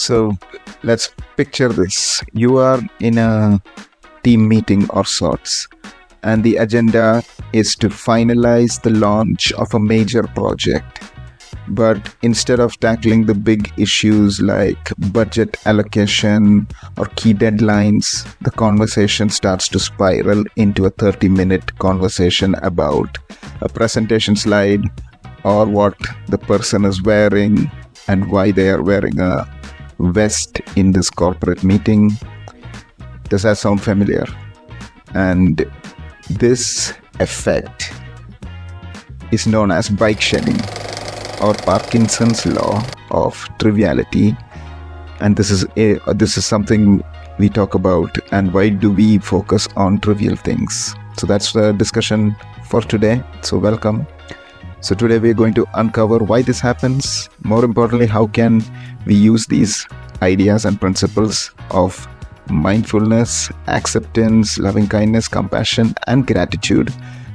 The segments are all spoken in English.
So let's picture this. You are in a team meeting or sorts, and the agenda is to finalize the launch of a major project. But instead of tackling the big issues like budget allocation or key deadlines, the conversation starts to spiral into a 30-minute conversation about a presentation slide or what the person is wearing and why they are wearing a vest in this corporate meeting. Does that sound familiar? And this effect is known as bike shedding, or Parkinson's law of triviality. And this is something we talk about, and why do we focus on trivial things? So that's the discussion for today. So welcome. So today we're going to uncover why this happens. More importantly, how can we use these ideas and principles of mindfulness, acceptance, loving kindness, compassion, and gratitude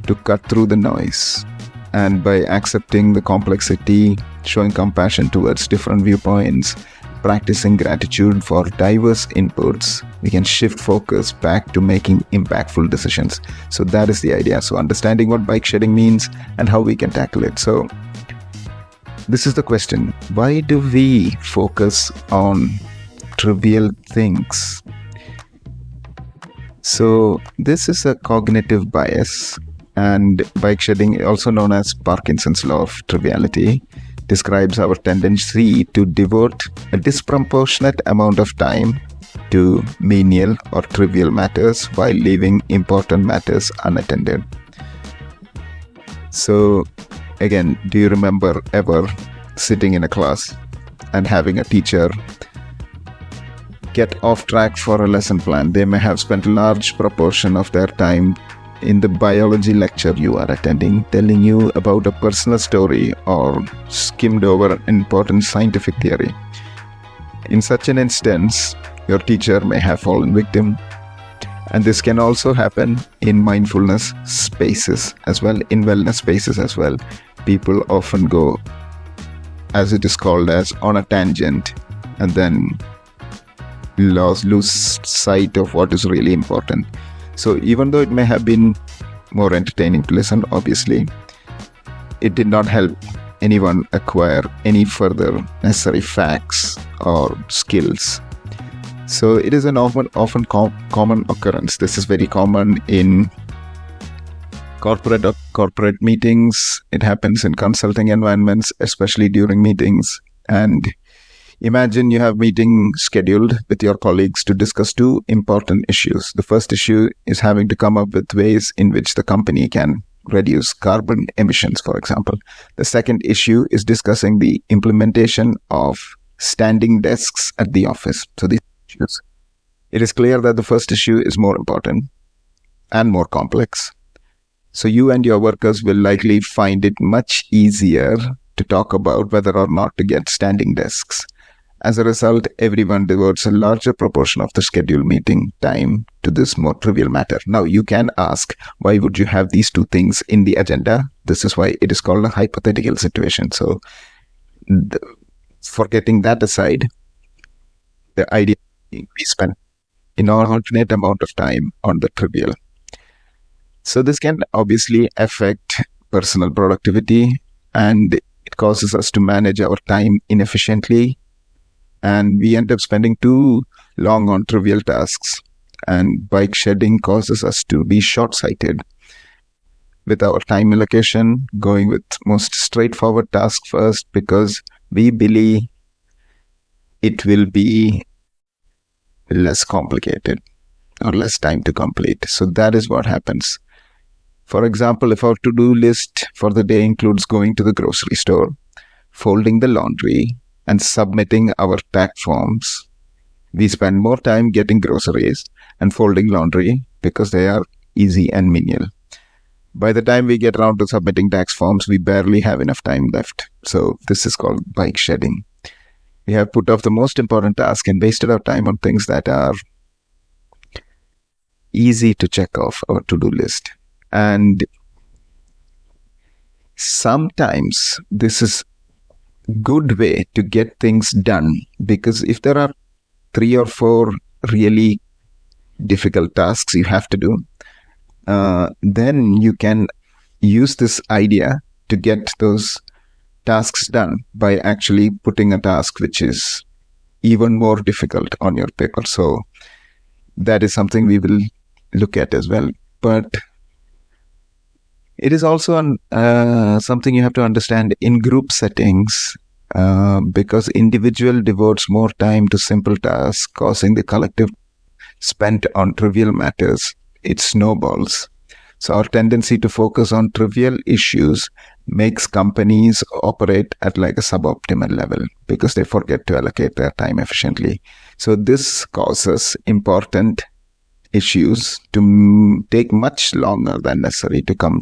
to cut through the noise. And by accepting the complexity, showing compassion towards different viewpoints, practicing gratitude for diverse inputs, we can shift focus back to making impactful decisions. So that is the idea. So understanding what bike shedding means and how we can tackle it. So this is the question. Why do we focus on trivial things? So this is a cognitive bias, and bike shedding, also known as Parkinson's law of triviality, describes our tendency to devote a disproportionate amount of time to menial or trivial matters while leaving important matters unattended. So again, do you remember ever sitting in a class and having a teacher get off track for a lesson plan? They may have spent a large proportion of their time in the biology lecture you are attending, telling you about a personal story or skimmed over an important scientific theory. In such an instance, your teacher may have fallen victim. And this can also happen in mindfulness spaces as well, in wellness spaces as well. People often go, as it is called, as on a tangent, and then lose sight of what is really important. So even though it may have been more entertaining to listen, obviously, it did not help anyone acquire any further necessary facts or skills. So it is an often common occurrence. This is very common in corporate meetings. It happens in consulting environments, especially during meetings. And imagine you have meeting scheduled with your colleagues to discuss two important issues. The first issue is having to come up with ways in which the company can reduce carbon emissions, for example. The second issue is discussing the implementation of standing desks at the office. So these issues, it is clear that the first issue is more important and more complex. So you and your workers will likely find it much easier to talk about whether or not to get standing desks. As a result, everyone devotes a larger proportion of the scheduled meeting time to this more trivial matter. Now, you can ask, why would you have these two things in the agenda? This is why it is called a hypothetical situation. So, forgetting that aside, the idea is we spend an inordinate amount of time on the trivial. So, this can obviously affect personal productivity, and it causes us to manage our time inefficiently. And we end up spending too long on trivial tasks. And bike shedding causes us to be short-sighted with our time allocation, going with most straightforward tasks first because we believe it will be less complicated or less time to complete. So that is what happens. For example, if our to-do list for the day includes going to the grocery store, folding the laundry, and submitting our tax forms, we spend more time getting groceries and folding laundry because they are easy and menial. By the time we get around to submitting tax forms, we barely have enough time left. So this is called bike shedding. We have put off the most important task and wasted our time on things that are easy to check off our to-do list. And sometimes this is good way to get things done, because if there are 3 or 4 really difficult tasks you have to do, then you can use this idea to get those tasks done by actually putting a task which is even more difficult on your paper. So that is something we will look at as well. But it is also something you have to understand in group settings, because individual devotes more time to simple tasks, causing the collective spent on trivial matters. It snowballs. So our tendency to focus on trivial issues makes companies operate at like a suboptimal level because they forget to allocate their time efficiently. So this causes important issues to take much longer than necessary to come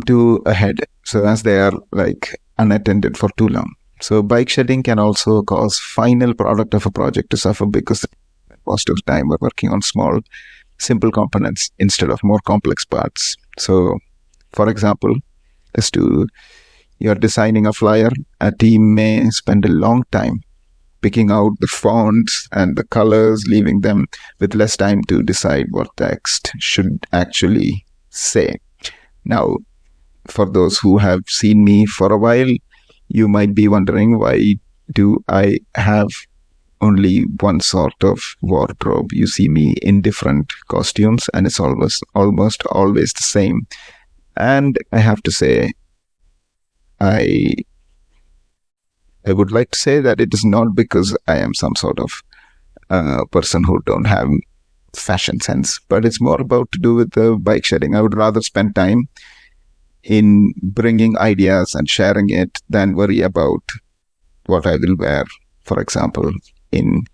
to a head, so as they are like unattended for too long. So bike shedding can also cause final product of a project to suffer because the cost of time we're working on small, simple components instead of more complex parts. So, for example, you're designing a flyer, a team may spend a long time picking out the fonts and the colors, leaving them with less time to decide what text should actually say. Now, for those who have seen me for a while, you might be wondering, why do I have only one sort of wardrobe? You see me in different costumes and it's almost always the same. And I have to say, I would like to say that it is not because I am some sort of person who don't have fashion sense, but it's more about to do with the bike shedding. I would rather spend time in bringing ideas and sharing it than worry about what I will wear, for example, in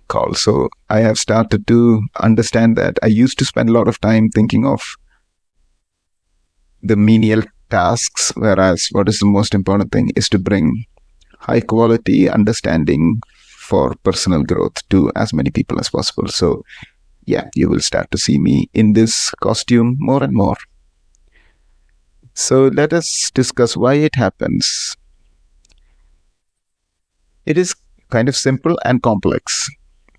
call. So I have started to understand that I used to spend a lot of time thinking of the menial tasks, whereas what is the most important thing is to bring high quality understanding for personal growth to as many people as possible. So yeah, you will start to see me in this costume more and more. So let us discuss why it happens. It is kind of simple and complex.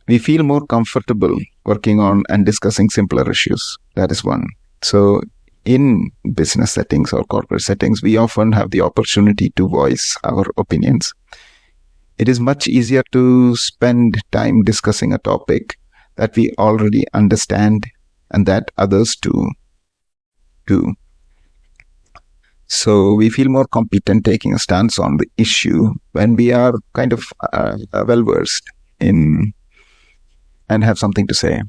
We feel more comfortable working on and discussing simpler issues. That is one. So in business settings or corporate settings, we often have the opportunity to voice our opinions. It is much easier to spend time discussing a topic that we already understand and that others too do. So we feel more competent taking a stance on the issue when we are kind of well-versed in and have something to say.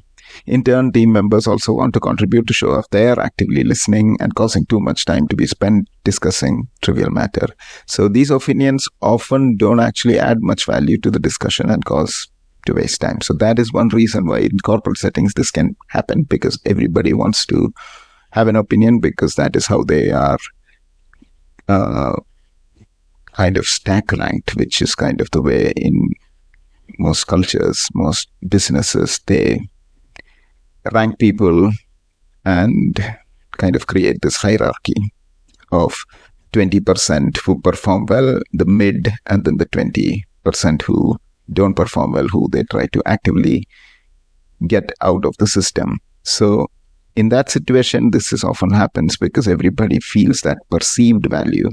In turn, team members also want to contribute to show if they are actively listening and causing too much time to be spent discussing trivial matter. So these opinions often don't actually add much value to the discussion and cause to waste time. So that is one reason why in corporate settings this can happen, because everybody wants to have an opinion because that is how they are kind of stack ranked, which is kind of the way in most cultures, most businesses, they rank people and kind of create this hierarchy of 20% who perform well, the mid, and then the 20% who don't perform well, who they try to actively get out of the system. So in that situation, this is often happens because everybody feels that perceived value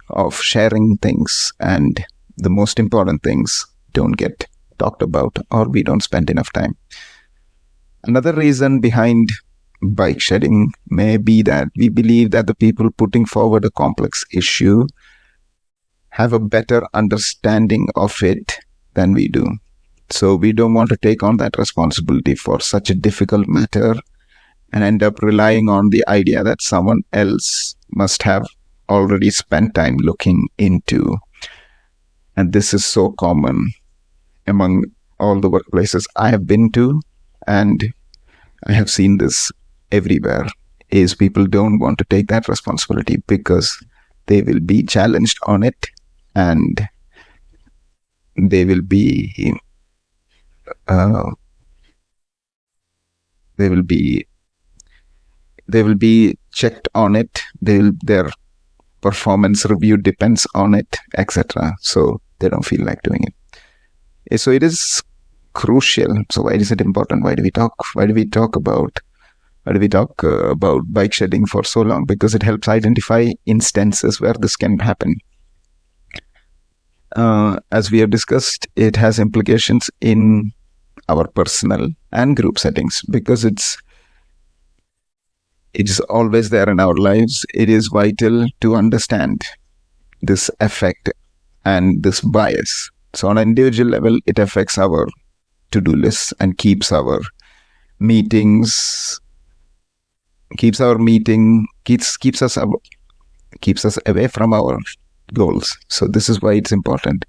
of sharing things, and the most important things don't get talked about, or we don't spend enough time. Another reason behind bike shedding may be that we believe that the people putting forward a complex issue have a better understanding of it than we do. So we don't want to take on that responsibility for such a difficult matter and end up relying on the idea that someone else must have already spent time looking into. And this is so common among all the workplaces I have been to, and I have seen this everywhere, is people don't want to take that responsibility because they will be challenged on it, and they will be checked on it. Their performance review depends on it, etc. So they don't feel like doing it. So it is crucial. So why is it important? Why do we talk about bike shedding for so long? Because it helps identify instances where this can happen. As we have discussed, it has implications in our personal and group settings because it is always there in our lives. It is vital to understand this effect and this bias. So on an individual level, it affects our to-do lists and keeps us away from our goals. So this is why it's important.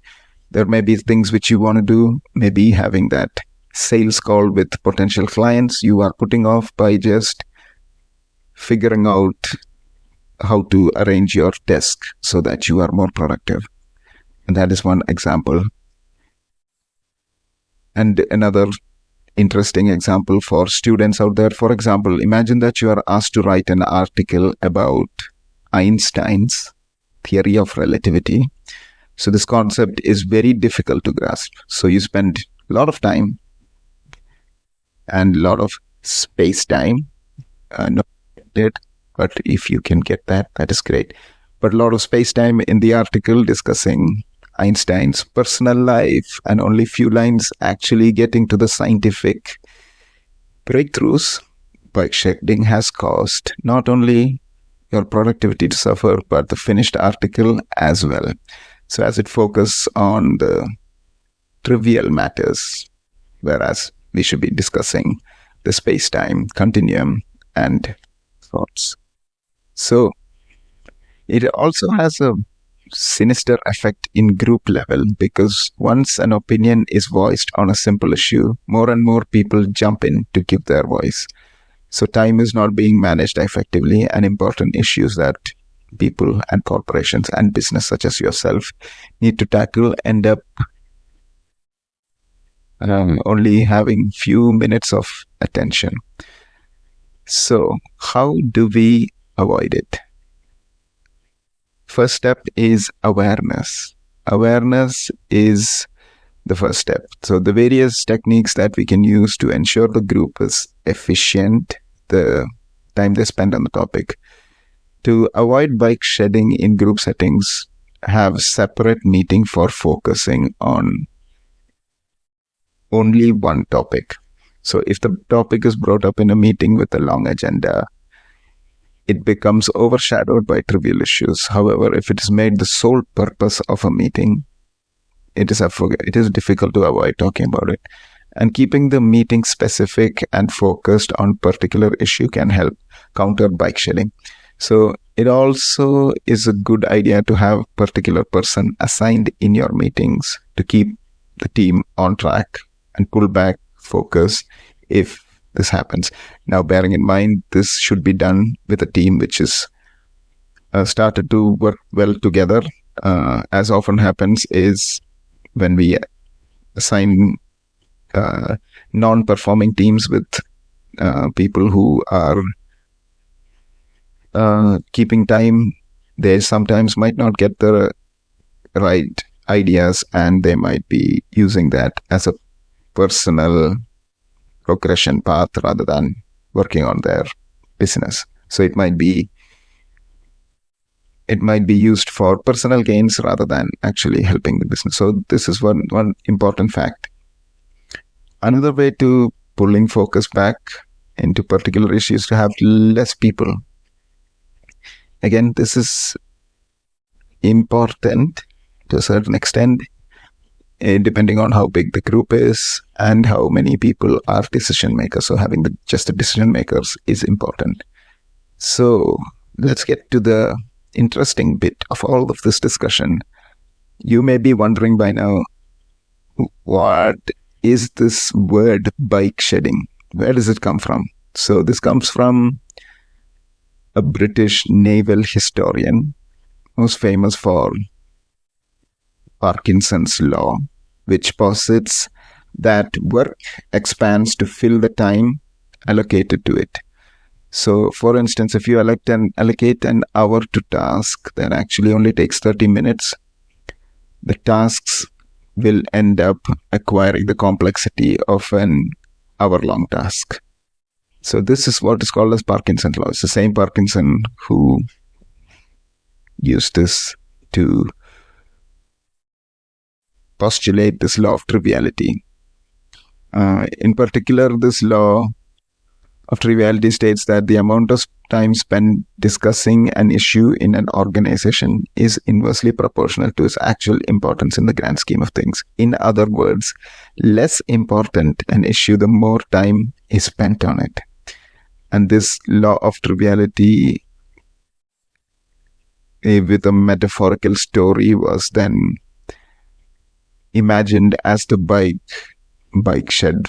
There may be things which you want to do, maybe having that sales call with potential clients you are putting off by just figuring out how to arrange your desk so that you are more productive. And that is one example. And another interesting example for students out there, for example, imagine that you are asked to write an article about Einstein's theory of relativity. So this concept is very difficult to grasp. So you spend a lot of time and a lot of space-time, not it, but if you can get that, that is great. But a lot of space-time in the article discussing Einstein's personal life and only few lines actually getting to the scientific breakthroughs. Bike shedding has caused not only your productivity to suffer, but the finished article as well. So as it focuses on the trivial matters, whereas we should be discussing the space-time continuum and thoughts. So it also has a sinister effect in group level because once an opinion is voiced on a simple issue, more and more people jump in to give their voice. So time is not being managed effectively, and important issues that people and corporations and business such as yourself need to tackle end up only having few minutes of attention. So how do we avoid it? First step is awareness. Awareness is the first step. So the various techniques that we can use to ensure the group is efficient, the time they spend on the topic. To avoid bike shedding in group settings, have separate meeting for focusing on only one topic. So if the topic is brought up in a meeting with a long agenda, it becomes overshadowed by trivial issues. However, if it is made the sole purpose of a meeting, it is difficult to avoid talking about it. And keeping the meeting specific and focused on particular issue can help counter bike shedding. So it also is a good idea to have a particular person assigned in your meetings to keep the team on track and pull back focus if this happens. Now, bearing in mind, this should be done with a team which is started to work well together. As often happens is when we assign non-performing teams with people who are keeping time, they sometimes might not get the right ideas and they might be using that as a personal progression path rather than working on their business. So it might be used for personal gains rather than actually helping the business. So this is one important fact. Another way to pulling focus back into particular issues to have less people. Again, this is important to a certain extent, depending on how big the group is and how many people are decision makers. So having just the decision makers is important. So let's get to the interesting bit of all of this discussion. You may be wondering by now, what is this word bike shedding? Where does it come from? So this comes from a British naval historian who's famous for Parkinson's law, which posits that work expands to fill the time allocated to it. So, for instance, if you allocate an hour to task that actually only takes 30 minutes, the tasks will end up acquiring the complexity of an hour-long task. So this is what is called as Parkinson's law. It's the same Parkinson who used this to postulate this law of triviality. In particular, this law of triviality states that the amount of time spent discussing an issue in an organization is inversely proportional to its actual importance in the grand scheme of things. In other words, less important an issue, the more time is spent on it. And this law of triviality, with a metaphorical story, was then imagined as the bike shed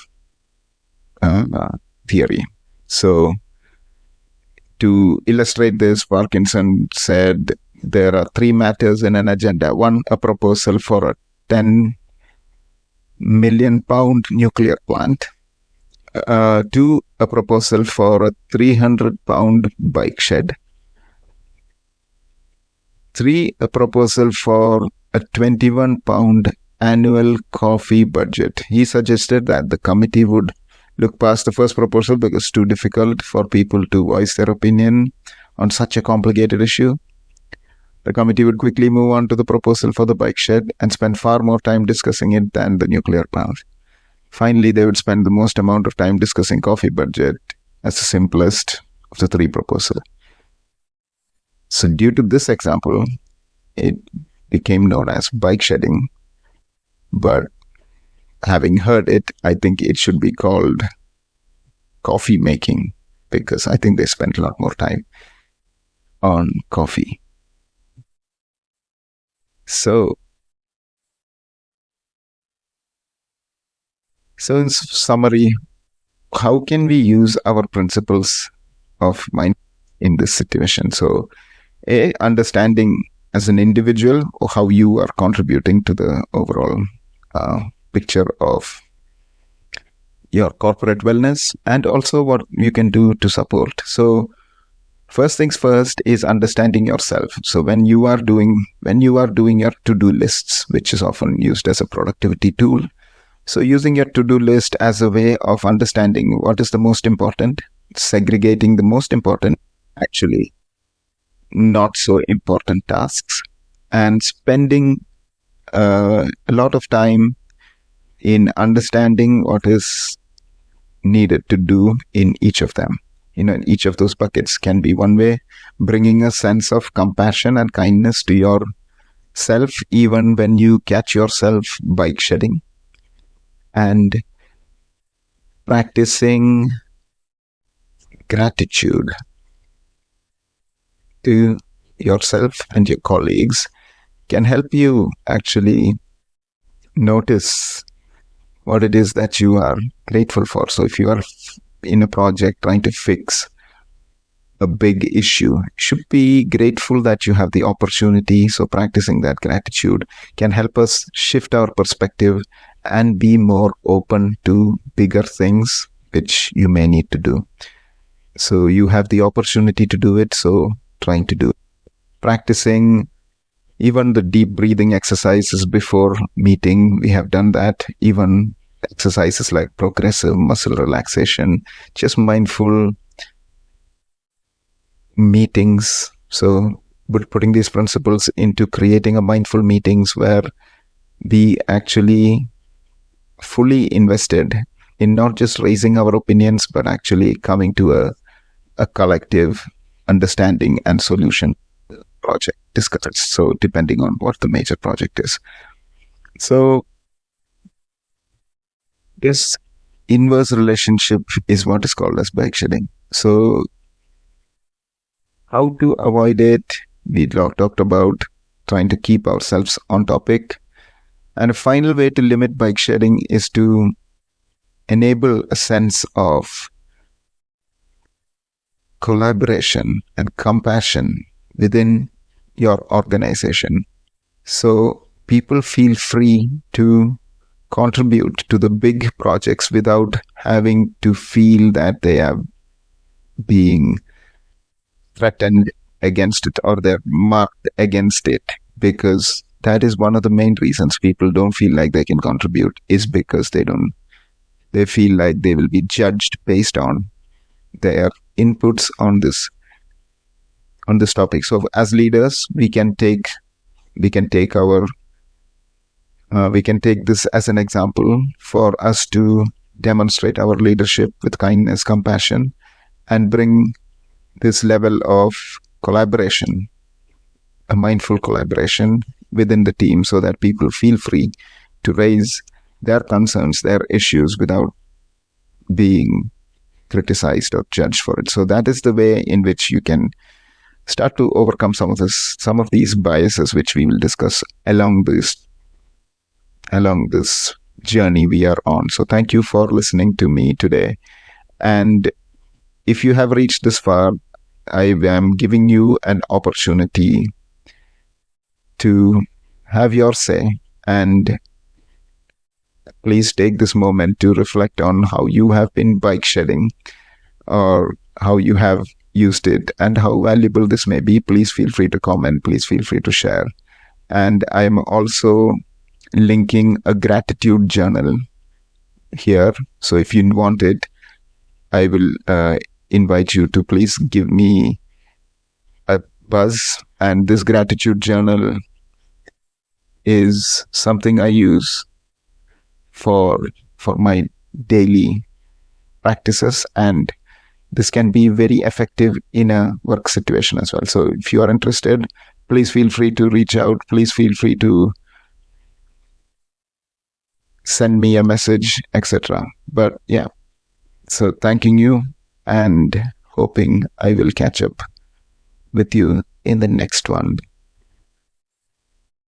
theory. So, to illustrate this, Parkinson said there are three matters in an agenda. One, a proposal for a 10 million pound nuclear plant. Two, a proposal for a 300 pound bike shed. Three, a proposal for a 21 pound annual coffee budget. He suggested that the committee would look past the first proposal because it's too difficult for people to voice their opinion on such a complicated issue. The committee would quickly move on to the proposal for the bike shed and spend far more time discussing it than the nuclear plant. Finally, they would spend the most amount of time discussing coffee budget as the simplest of the three proposals. So due to this example, it became known as bike shedding. But having heard it, I think it should be called coffee making, because I think they spent a lot more time on coffee. So in summary, how can we use our principles of mind in this situation? So, understanding as an individual how you are contributing to the overall picture of your corporate wellness, and also what you can do to support. So first things first is understanding yourself. So when you are doing your to-do lists, which is often used as a productivity tool, so using your to-do list as a way of understanding what is the most important, segregating the most important, actually not so important tasks, and spending a lot of time in understanding what is needed to do in each of them. In each of those buckets can be one way, bringing a sense of compassion and kindness to yourself, even when you catch yourself bike shedding, and practicing gratitude to yourself and your colleagues can help you actually notice what it is that you are grateful for. So if you are in a project trying to fix a big issue, you should be grateful that you have the opportunity. So practicing that gratitude can help us shift our perspective and be more open to bigger things which you may need to do. So you have the opportunity to do it, so trying to do it. Practicing even the deep breathing exercises before meeting, we have done that. Even exercises like progressive muscle relaxation, just mindful meetings. So putting these principles into creating a mindful meetings where we actually fully invested in not just raising our opinions, but actually coming to a collective understanding and solution project discussion. So depending on what the major project is. So this inverse relationship is what is called as bike shedding. So how to avoid it? We talked about trying to keep ourselves on topic. And a final way to limit bike shedding is to enable a sense of collaboration and compassion within your organization. So people feel free to contribute to the big projects without having to feel that they have being threatened against it, or they're marked against it, because that is one of the main reasons people don't feel like they can contribute, is because they feel like they will be judged based on their inputs on this topic. So as leaders, we can take this as an example for us to demonstrate our leadership with kindness, compassion, and bring this level of collaboration, a mindful collaboration within the team, so that people feel free to raise their concerns, their issues, without being criticized or judged for it. So that is the way in which you can start to overcome some of these biases, which we will discuss along this journey we are on. So thank you for listening to me today. And if you have reached this far, I am giving you an opportunity to have your say, and please take this moment to reflect on how you have been bike shedding, or how you have used it, and how valuable this may be. Please feel free to comment. Please feel free to share. And I'm also linking a gratitude journal here. So if you want it, I will invite you to please give me a buzz. And this gratitude journal is something I use for my daily practices, and this can be very effective in a work situation as well. So if you are interested, please feel free to reach out. Please feel free to send me a message, etc. But yeah, so thanking you and hoping I will catch up with you in the next one.